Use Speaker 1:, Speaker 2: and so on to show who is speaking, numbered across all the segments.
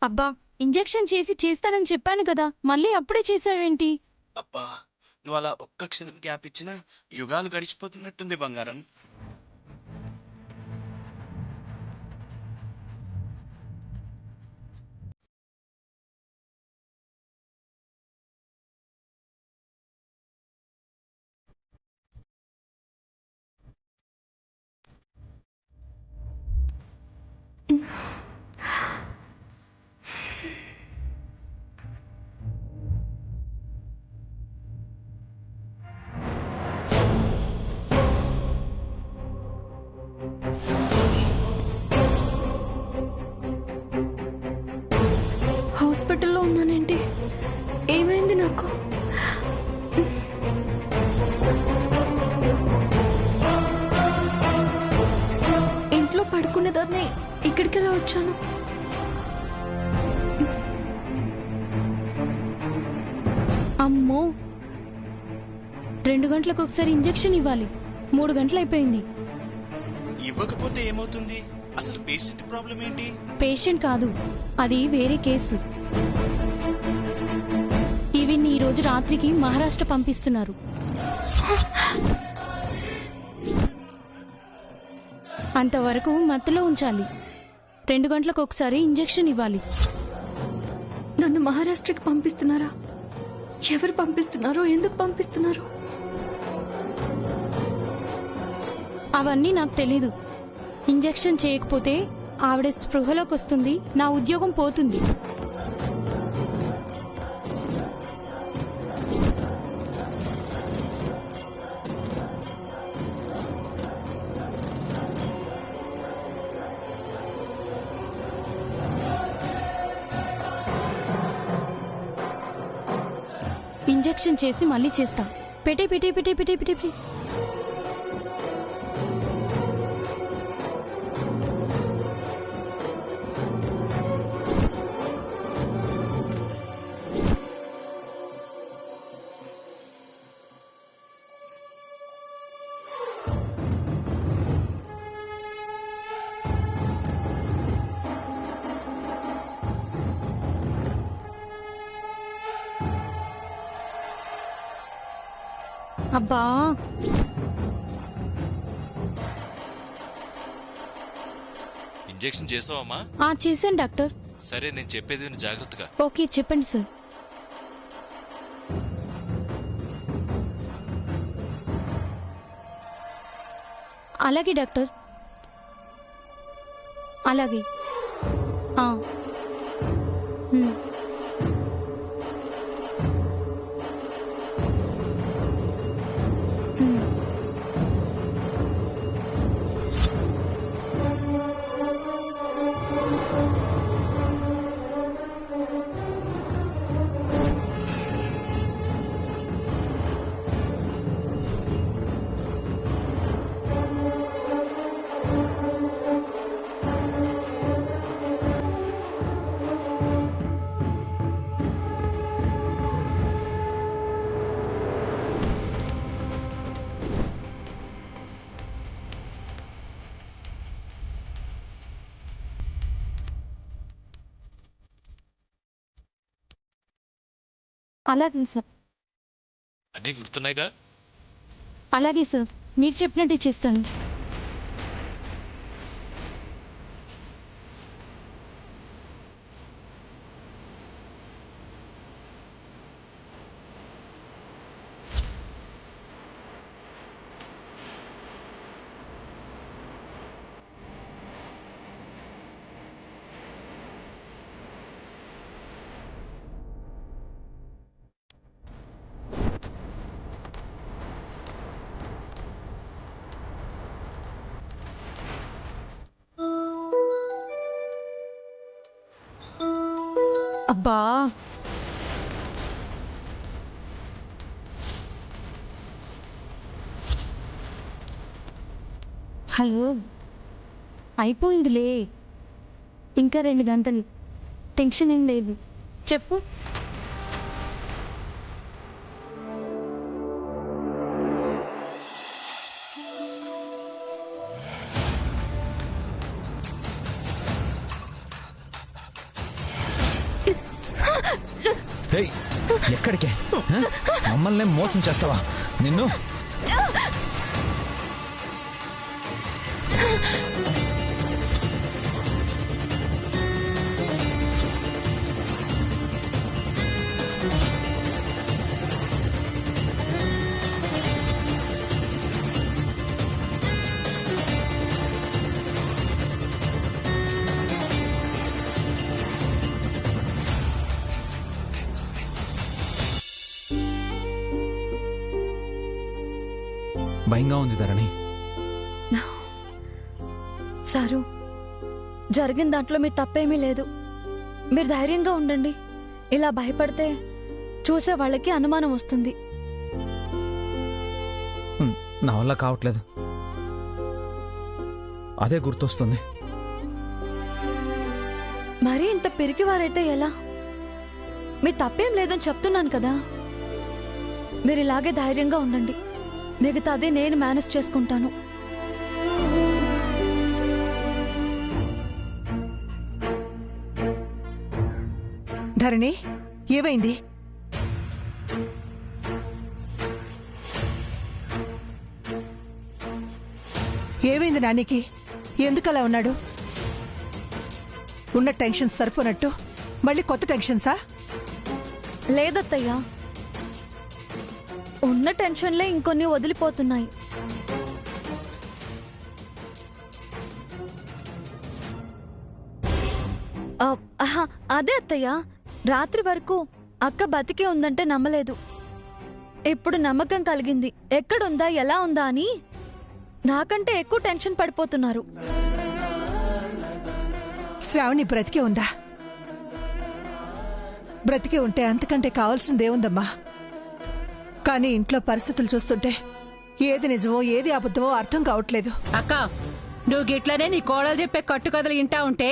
Speaker 1: అబ్బా! ఇంజెక్షన్ చేస్తానని చెప్పాను కదా! మళ్ళీ అప్పుడే చేసావేంటి?
Speaker 2: అబ్బా! నువ్వలా ఒక్క క్షణం గ్యాప్ ఇచ్చినా యుగాలు గడిచిపోతున్నట్టుంది బంగారం.
Speaker 3: హాస్పిటల్లో ఉన్నానేంటి? ఏమైంది నాకు? ఇంట్లో పడుకునేదాన్ని ఇక్కడికి ఎలా వచ్చాను?
Speaker 1: అమ్మో! 2 గంటలకు ఒకసారి ఇంజెక్షన్ ఇవ్వాలి. 3 గంటలైపోయింది.
Speaker 2: ఇవ్వకపోతే ఏమవుతుంది? అసలు పేషెంట్ ప్రాబ్లం ఏంటి?
Speaker 1: పేషెంట్ కాదు, అది వేరే కేసు. ఈవిని ఈ రోజు రాత్రికి మహారాష్ట్ర పంపిస్తున్నారు. అంతవరకు మత్తులో ఉంచాలి. 2 గంటలకు ఒకసారి ఇంజెక్షన్ ఇవ్వాలి.
Speaker 3: నన్ను మహారాష్ట్రకి పంపిస్తున్నారా? ఎవరు పంపిస్తున్నారో, ఎందుకు పంపిస్తున్నారు?
Speaker 1: అవన్నీ నాకు తెలీదు. ఇంజెక్షన్ చేయకపోతే ఆవిడ స్పృహలోకి వస్తుంది, నా ఉద్యోగం పోతుంది. ఇంజెక్షన్ చేసి మళ్ళీ చేస్తా. పెట్టే పెట్టే పెట్టే పెట్టే పెట్టే పెట్టే. అబ్బా!
Speaker 4: ఇంజెక్షన్ చేసావమ్మా?
Speaker 1: చేశాను డాక్టర్.
Speaker 4: సరే, నేను చెప్పేది విను జాగ్రత్తగా.
Speaker 1: ఓకే, చెప్పండి సార్. అలాగే డాక్టర్, అలాగే. ఆ. ఉమ్. ఉమ్. అలాగే సార్.
Speaker 4: అన్నీ గుర్తున్నాయిగా?
Speaker 1: అలాగే సార్, మీరు చెప్పినట్టే చేస్తాను. అబ్బా! హలో, అయిపోయిందిలే. ఇంకా 2 గంటలు. టెన్షన్ ఏం లేదు. చెప్పు.
Speaker 5: ఏయ్, ఎక్కడికే హ? మమ్మల్ని మోసం చేస్తావా నిన్ను? భయంగా ఉంది ధరణి.
Speaker 3: సారు, జరిగిన దాంట్లో మీ తప్పేమీ లేదు. మీరు ధైర్యంగా ఉండండి. ఇలా భయపడితే చూసే వాళ్ళకి అనుమానం వస్తుంది.
Speaker 5: నా వల్ల కావట్లేదు, అదే గుర్తొస్తుంది.
Speaker 3: మరీ ఇంత పిరికివారైతే ఎలా? మీ తప్పేం లేదని చెప్తున్నాను కదా. మీరు ఇలాగే ధైర్యంగా ఉండండి. మిగతాది నేను మేనేజ్ చేసుకుంటాను.
Speaker 6: ధరణి, ఏమైంది? ఏమైంది నానికి? ఎందుకలా ఉన్నాడు? ఉన్న టెన్షన్ సరిపోనట్టు మళ్ళీ కొత్త టెన్షన్సా?
Speaker 3: లేదత్తయ్యా, ఉన్న టెన్షన్లే ఇంకొన్ని వదిలిపోతున్నాయి. అదే అత్తయ్య, రాత్రి వరకు అక్క బతికే ఉందంటే నమ్మలేదు. ఇప్పుడు నమ్మకం కలిగింది. ఎక్కడుందా, ఎలా ఉందా అని నాకంటే ఎక్కువ టెన్షన్ పడిపోతున్నారు.
Speaker 6: శ్రావణి బ్రతికే ఉందా? బ్రతికే ఉంటే అంతకంటే కావాల్సిందేముందమ్మా. కానీ ఇంట్లో పరిస్థితులు చూస్తుంటే ఏది నిజమో ఏది అబద్ధమో అర్థం కావట్లేదు.
Speaker 7: అక్క, నువ్వు గిట్లనే నీ కోడలు చెప్పే కట్టుకథలు ఇంటా ఉంటే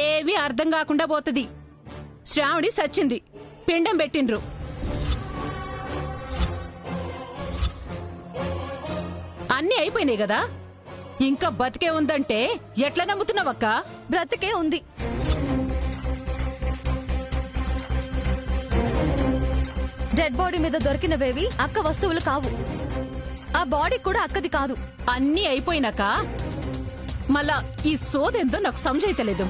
Speaker 7: ఏమీ అర్థం కాకుండా పోతుంది. శ్రావణి సచ్చింది, పిండం పెట్టిండ్రు. అన్నీ అయిపోయినాయి కదా, ఇంకా బతికే ఉందంటే ఎట్లా నమ్ముతున్నావక్క?
Speaker 3: బ్రతికే ఉంది. డెడ్ బాడీ మీద దొరికినవేవి అక్క వస్తువులు కావు. ఆ బాడీ కూడా అక్కది కాదు.
Speaker 7: అన్నీ అయిపోయినాక మళ్ళా ఈ సోదెందో నాకు సమజైతలేదు.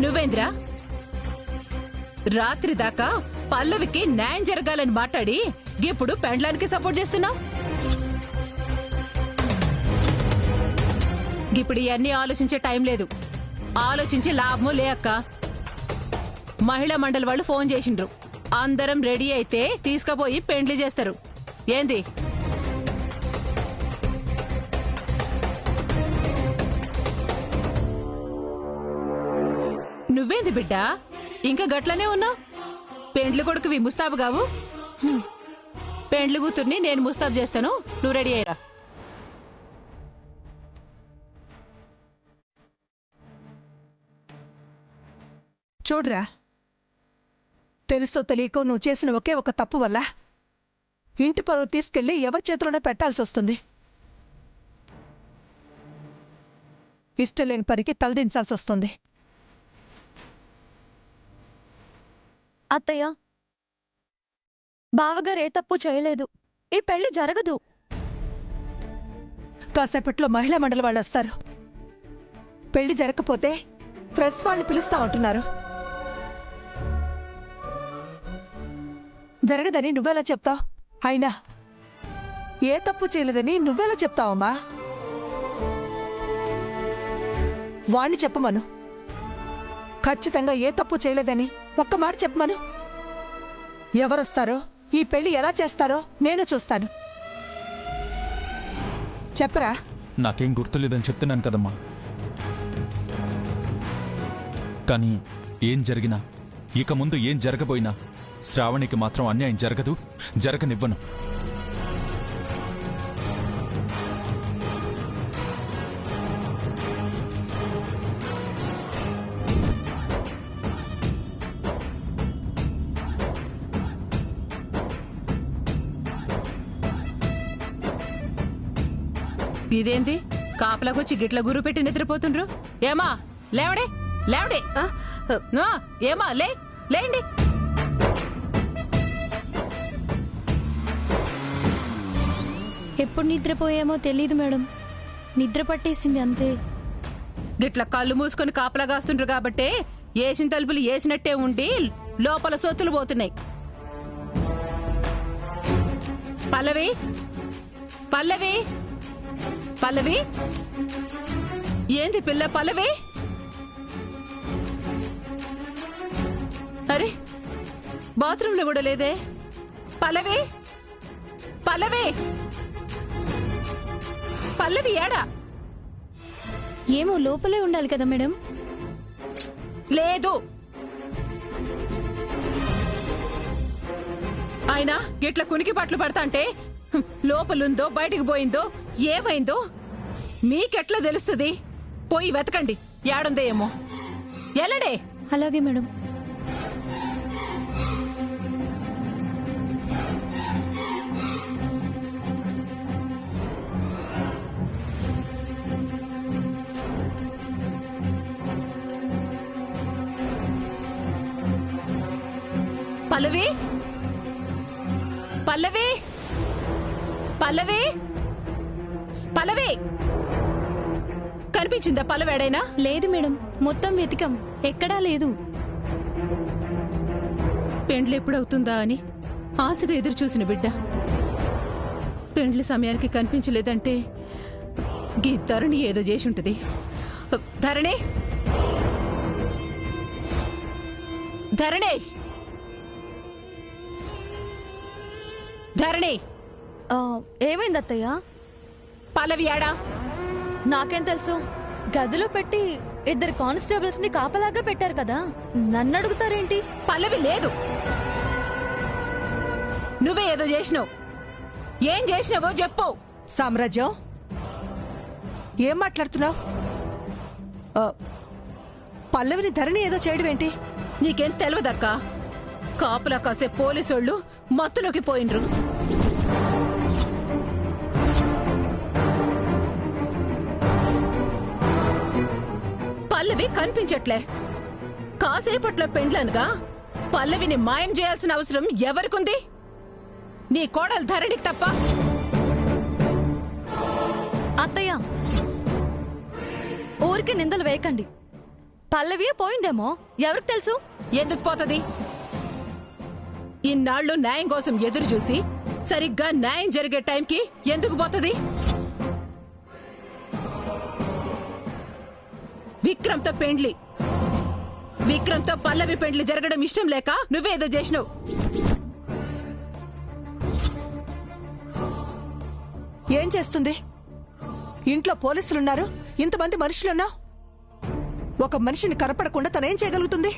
Speaker 7: నువ్వేంద్రా రాత్రి దాకా పల్లవికి న్యాయం జరగాలని మాట్లాడి ఇప్పుడు పెండ్లానికి సపోర్ట్ చేస్తున్నావు. ఇప్పుడు ఇవన్నీ ఆలోచించే టైం లేదు. ఆలోచించే లాభమో లే అక్క. మహిళా మండలి వాళ్ళు ఫోన్ చేసిండ్రు. అందరం రెడీ అయితే తీసుకుపోయి పెండ్లి చేస్తారు. ఏంది? నువ్వేంది బిడ్డ ఇంకా గట్లనే ఉన్నావు? పెండ్లి కొడుకువి ముస్తాబు కావు. పెండ్లి కూతుర్ని నేను ముస్తాబు చేస్తాను, నువ్వు రెడీ అయ్యరా.
Speaker 6: చూడరా, తెలుసో తెలియకో నువ్వు చేసిన ఒకే ఒక తప్పు వల్ల ఇంటి పరువు తీసుకెళ్లి ఎవరి చేతిలోనే పెట్టాల్సి వస్తుంది. ఇష్టం లేని పనికి తలదించాల్సి వస్తుంది.
Speaker 3: అత్తయ్య, బావగారు ఏ తప్పు చేయలేదు. ఈ పెళ్లి జరగదు.
Speaker 6: కాసేపట్లో మహిళా మండలి వాళ్ళు వస్తారు. పెళ్లి జరగకపోతే ప్రెస్ వాళ్ళని పిలుస్తా ఉంటున్నారు. జరగదని నువ్వెలా చెప్తావు? అయినా ఏ తప్పు చేయలేదని నువ్వెలా చెప్తావమ్మా? వాణ్ణి చెప్పమను. ఖచ్చితంగా ఏ తప్పు చేయలేదని ఒక్క మాట చెప్పమను. ఎవరొస్తారో, ఈ పెళ్లి ఎలా చేస్తారో నేను చూస్తాను. చెప్పరా.
Speaker 5: నాకేం గుర్తులేదని చెప్తున్నాను కదమ్మా. కానీ ఏం జరిగినా, ఇక ముందు ఏం జరగబోయినా శ్రావణికి మాత్రం అన్యాయం జరగదు, జరగనివ్వను.
Speaker 7: ఇదేంటి కాపలాకొచ్చి గిట్ల గురు పెట్టి నిద్రపోతుండ్రు. ఏమా లేవడే లేవడే. ఏమా లేండి.
Speaker 1: ఎప్పుడు నిద్రపోయామో తెలీదు మేడం, నిద్ర పట్టేసింది అంతే.
Speaker 7: గిట్ల కళ్ళు మూసుకొని కాపలా కాస్తుండ్రు కాబట్టే ఏసిన తలుపులు ఏసినట్టే ఉండి లోపల సొత్తులు పోతున్నాయి. పల్లవి పల్లవి పల్లవి ఏంది పిల్ల పల్లవి? అరే బాత్రూంలో కూడా లేదే. పల్లవి పల్లవి పల్లవి ఏడా?
Speaker 1: ఏమో లోపలే ఉండాలి కదా మేడం.
Speaker 7: లేదు. అయినా గిట్ల కునికి పట్లు పడతాంటే లోపలుందో బయటికి పోయిందో ఏమైందో మీకెట్లా తెలుస్తుంది? పోయి వెతకండి, ఏడుందో ఏమో. ఎల్లడే.
Speaker 1: అలాగే మేడం.
Speaker 7: పల్లవి పల్లవి పల్లవి పల్లవి కనిపించిందా పల్లవేడైనా?
Speaker 1: లేదు మేడం, మొత్తం వెతికాం, ఎక్కడా లేదు.
Speaker 7: పెండ్లు ఎప్పుడవుతుందా అని ఆశగా ఎదురు చూసిన బిడ్డ పెండ్లి సమయానికి కనిపించలేదంటే గీ ధరణి ఏదో చేసి ఉంటది. ధరణి ధరణి ధరణి
Speaker 3: ఏమైంది అత్తయ్య?
Speaker 7: పల్లవి ఆడా?
Speaker 3: నాకేం తెలుసు? గదిలో పెట్టి 2 కానిస్టేబుల్స్ ని కాపలాగా పెట్టారు కదా, నన్ను అడుగుతారేంటి?
Speaker 7: పల్లవి లేదు. నువ్వే ఏదో చేసినావు. ఏం చేసినావో చెప్పు.
Speaker 6: సామ్రాజ్యం, ఏం మాట్లాడుతున్నావు? పల్లవిని ధరణి ఏదో చేయడం ఏంటి?
Speaker 7: నీకేం తెలియదక్క. కాపులా కాసే పోలీసోళ్ళు మత్తులోకి పోయిండ్రు. పల్లవి కనిపించట్లే. కాసేపట్లో పెండ్లనగా పల్లవిని మాయం చేయాల్సిన అవసరం ఎవరికుంది? నీ కోడలు ధరణికి తప్ప.
Speaker 3: అత్తయ్య, ఊరికి నిందలు వేయకండి. పల్లవి పోయిందేమో, ఎవరికి తెలుసు?
Speaker 7: ఎందుకు పోతది? ఇన్నాళ్లు న్యాయం కోసం ఎదురు చూసి సరిగ్గా న్యాయం జరిగే టైంకి ఎందుకు పోతది? విక్రమ్తో పెండ్లి, విక్రమ్తో పల్లవి పెండ్లి జరగడం ఇష్టం లేక నువ్వేదో చేసినావు.
Speaker 6: ఏం చేస్తుంది? ఇంట్లో పోలీసులున్నారు, ఇంతమంది మనుషులున్నా ఒక మనిషిని కనపడకుండా తనేం చేయగలుగుతుంది?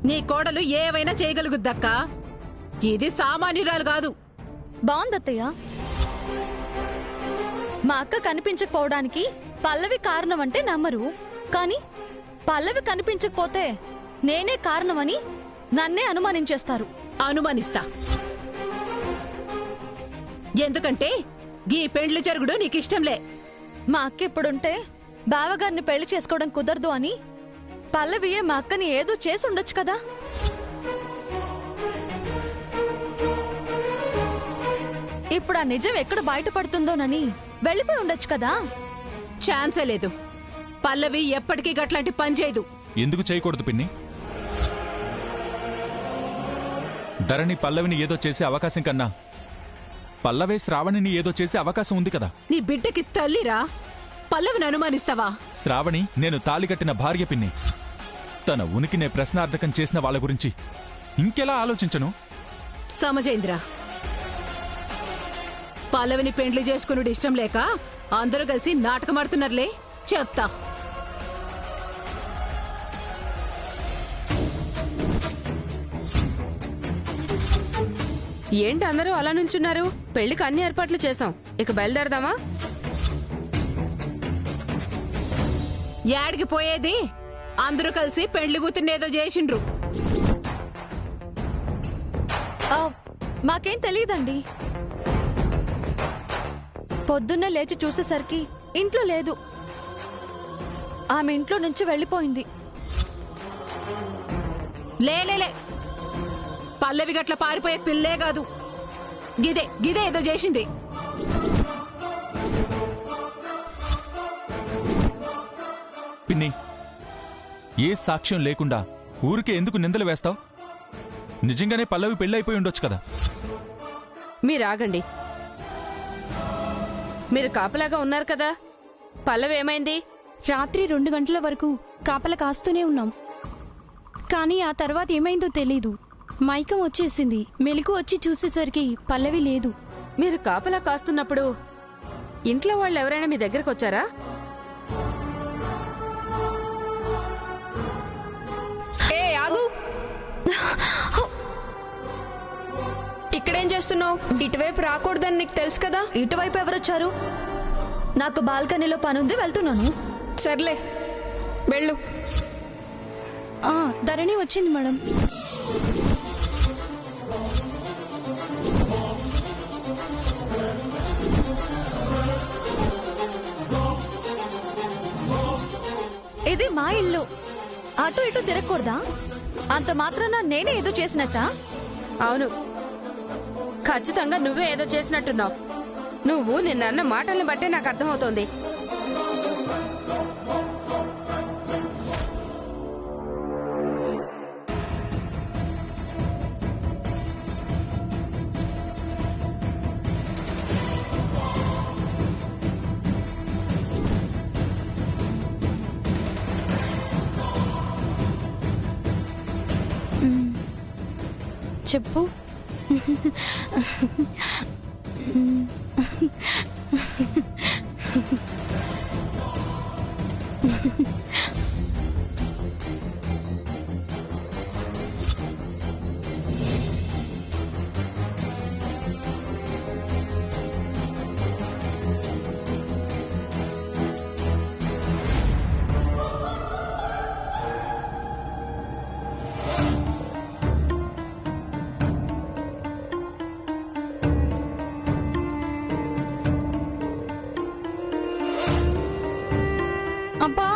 Speaker 7: నీ కోడలు ఏవైనా చేయగలుగుద్దక్క. ఇది సామాన్యురాలు కాదు.
Speaker 3: బాగుందత్తయ్య. మా అక్క కనిపించకపోవడానికి పల్లవి కారణం అంటే నమ్మరు, కానీ పల్లవి కనిపించకపోతే నేనే కారణమని నన్నే అనుమానించేస్తారు.
Speaker 7: అనుమానిస్తా. ఎందుకంటే గీ పెండ్లి జరుగుడు నీకిష్టంలే.
Speaker 3: మా అక్క ఇప్పుడుంటే బావగారిని పెళ్లి చేసుకోవడం కుదరదు అని పల్లవియే మా అక్కని ఏదో చేసి ఉండొచ్చు కదా. ఇప్పుడు ఆ నిజం ఎక్కడ బయటపడుతుందోనని వెళ్ళిపోయి ఉండొచ్చు కదా.
Speaker 7: ఛాన్సే లేదు. పల్లవి ఎప్పటికీ గట్లాంటి పని చేయదు.
Speaker 5: ఎందుకు చేయకూడదు పిన్ని? ధరణి పల్లవిని ఏదో చేసే అవకాశం కన్నా పల్లవే శ్రావణిని ఏదో చేసే అవకాశం ఉంది కదా.
Speaker 7: నీ బిడ్డకి తల్లిరా, పల్లవిని అనుమానిస్తావా?
Speaker 5: శ్రావణి నేను తాళికట్టిన భార్య పిన్ని. తన ఉనికినే ప్రశ్నార్థకం చేసిన వాళ్ళ గురించి ఇంకెలా ఆలోచించను?
Speaker 7: సమజేంద్ర, పల్లవిని పెండ్లి చేసుకునుడు ఇష్టం లేక అందరూ కలిసి నాటకమాడుతున్నారులే. చెప్తా.
Speaker 8: ఏంటి అందరూ అలా నిల్చున్నారు? పెళ్లికి అన్ని ఏర్పాట్లు చేశాం, ఇక బయలుదేరదామా?
Speaker 7: యాడికి పోయేది? అందరూ కలిసి పెండ్లి కూతుర్నేదో చేసిండ్రు.
Speaker 3: మాకేం తెలియదండి. పొద్దున్నే లేచి చూసేసరికి ఇంట్లో లేదు. ఆమె ఇంట్లో నుంచి వెళ్ళిపోయింది.
Speaker 7: లే పల్లవి గట్ల పారిపోయే పిల్లే కాదు, గిదే ఏదో చేసింది.
Speaker 5: పిన్ని, ఏ సాక్ష్యం లేకుండా ఊరికే ఎందుకు నిందలు వేస్తావు? నిజంగానే పల్లవి పెళ్ళైపోయి ఉండొచ్చు కదా.
Speaker 8: మీరు ఆగండి. మీరు కాపలాగా ఉన్నారు కదా, పల్లవి ఏమైంది?
Speaker 1: రాత్రి 2 గంటల వరకు కాపలా కాస్తూనే ఉన్నాం. కానీ ఆ తర్వాత ఏమైందో తెలీదు. మైకం వచ్చేసింది. మెలకు వచ్చి చూసేసరికి పల్లవి లేదు.
Speaker 8: మీరు కాపలా కాస్తున్నప్పుడు ఇంట్లో వాళ్ళు ఎవరైనా మీ దగ్గరకు వచ్చారా? ఏ ఆగు! ఇక్కడేం చేస్తున్నావు? ఇటువైపు రాకూడదని నీకు తెలుసు కదా.
Speaker 3: ఇటువైపు ఎవరొచ్చారు? నాకు బాల్కనీలో పనుంది, వెళ్తున్నాను.
Speaker 8: సర్లే వెళ్ళు.
Speaker 1: ధరణి వచ్చింది మేడం.
Speaker 3: ఇది మా ఇల్లు. అటు ఇటు తిరగకూడదా? అంత మాత్రాన నేనే ఏదో చేసినట్టా?
Speaker 8: అవును, ఖచ్చితంగా నువ్వే ఏదో చేసినట్టున్నావు. నువ్వు నిన్న మాటల్ని బట్టే నాకు అర్థమవుతోంది.
Speaker 1: చెప్పు. అబ్బా,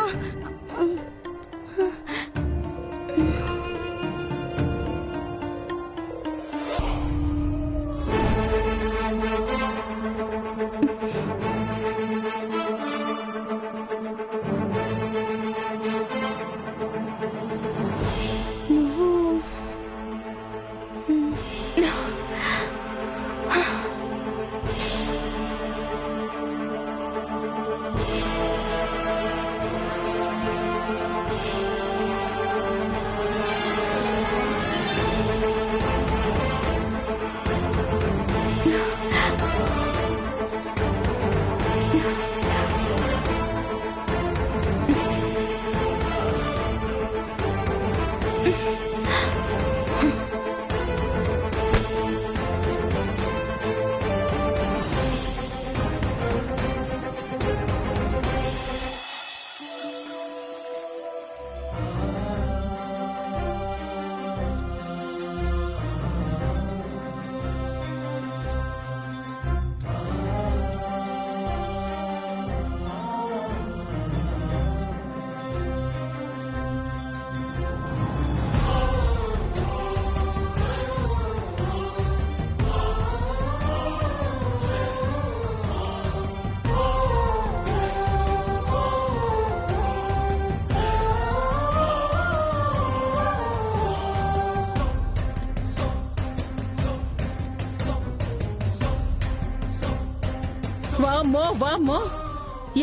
Speaker 7: వామ్మో,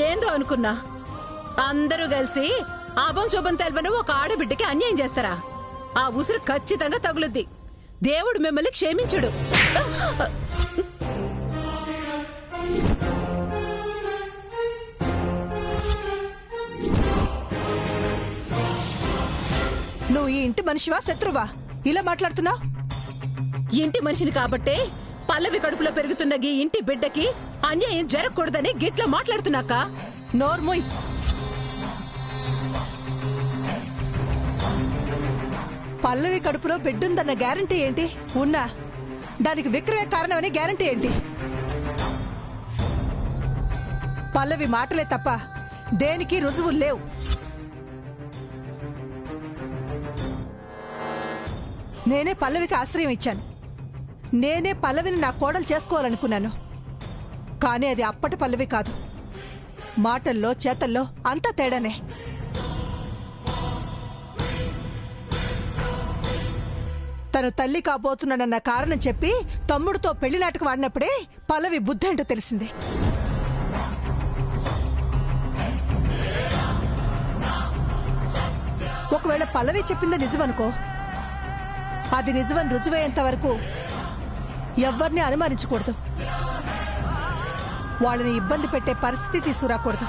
Speaker 7: ఏందో అనుకున్నా. అందరూ కలిసి ఆపం శుభం తెలవని ఒక ఆడబిడ్డకి అన్యాయం చేస్తారా? ఆ ఉసురు ఖచ్చితంగా తగులుద్ది. దేవుడు మిమ్మల్ని క్షమించడు.
Speaker 6: నువ్వు ఈ ఇంటి మనిషివా శత్రువా ఇలా మాట్లాడుతున్నావు?
Speaker 7: ఇంటి మనిషిని కాబట్టే పల్లవి కడుపులో పెరుగుతున్న ఈ ఇంటి బిడ్డకి అన్యాయం జరగకూడదని గిట్లా మాట్లాడుతున్నాక.
Speaker 6: నోర్మోయ్, పల్లవి కడుపులో బిడ్డుందన్న గ్యారంటీ ఏంటి? ఉన్నా దానికి విక్రయ కారణమని గ్యారంటీ ఏంటి? పల్లవి మాటలే తప్ప దేనికి రుజువులు లేవు. నేనే పల్లవికి ఆశ్రయం ఇచ్చాను. నేనే పల్లవిని నా కోడలు చేసుకోవాలనుకున్నాను. కానీ అది అప్పటి పల్లవి కాదు. మాటల్లో చేతల్లో అంతా తేడానే. తను తల్లి కాబోతున్నాడన్న కారణం చెప్పి తమ్ముడితో పెళ్లి నాటకం ఆడినప్పుడే పల్లవి బుద్ధి ఏంటో తెలిసింది. ఒకవేళ పల్లవి చెప్పింది నిజమనుకో, అది నిజమని రుజువయ్యేంత వరకు ఎవరిని అనుమానించకూడదు. వాళ్ళని ఇబ్బంది పెట్టే పరిస్థితి తీసుకురాకూడదు.